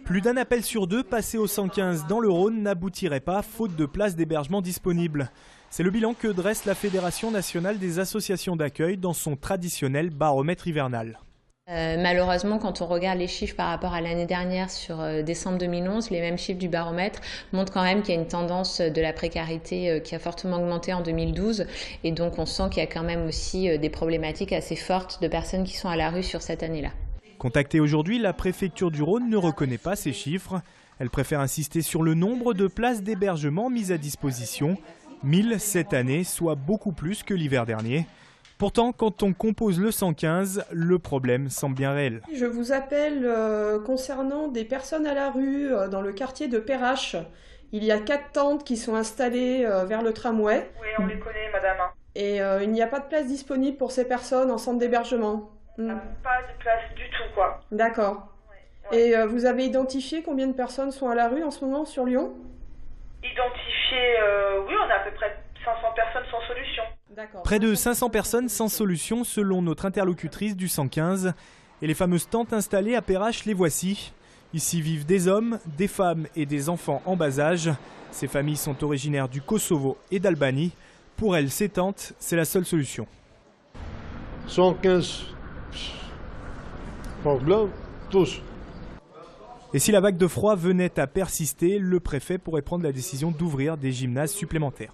Plus d'un appel sur deux passé au 115 dans le Rhône n'aboutirait pas faute de places d'hébergement disponibles. C'est le bilan que dresse la Fédération nationale des associations d'accueil dans son traditionnel baromètre hivernal. Malheureusement, quand on regarde les chiffres par rapport à l'année dernière sur décembre 2011, les mêmes chiffres du baromètre montrent quand même qu'il y a une tendance de la précarité qui a fortement augmenté en 2012. Et donc on sent qu'il y a quand même aussi des problématiques assez fortes de personnes qui sont à la rue sur cette année-là. Contactée aujourd'hui, la préfecture du Rhône ne reconnaît pas ces chiffres. Elle préfère insister sur le nombre de places d'hébergement mises à disposition. 1000 cette année, soit beaucoup plus que l'hiver dernier. Pourtant, quand on compose le 115, le problème semble bien réel. Je vous appelle concernant des personnes à la rue dans le quartier de Perrache. Il y a 4 tentes qui sont installées vers le tramway. Oui, on les connaît, madame. Et il n'y a pas de place disponible pour ces personnes en centre d'hébergement. Pas de place du tout, quoi. D'accord. Ouais. Et vous avez identifié combien de personnes sont à la rue en ce moment sur Lyon? Identifié, oui, on a à peu près 500 personnes sans solution. Près de 500 personnes sans solution selon notre interlocutrice du 115. Et les fameuses tentes installées à Perrache, les voici. Ici vivent des hommes, des femmes et des enfants en bas âge. Ces familles sont originaires du Kosovo et d'Albanie. Pour elles, ces tentes, c'est la seule solution. 115 problèmes, tous. Et si la vague de froid venait à persister, le préfet pourrait prendre la décision d'ouvrir des gymnases supplémentaires.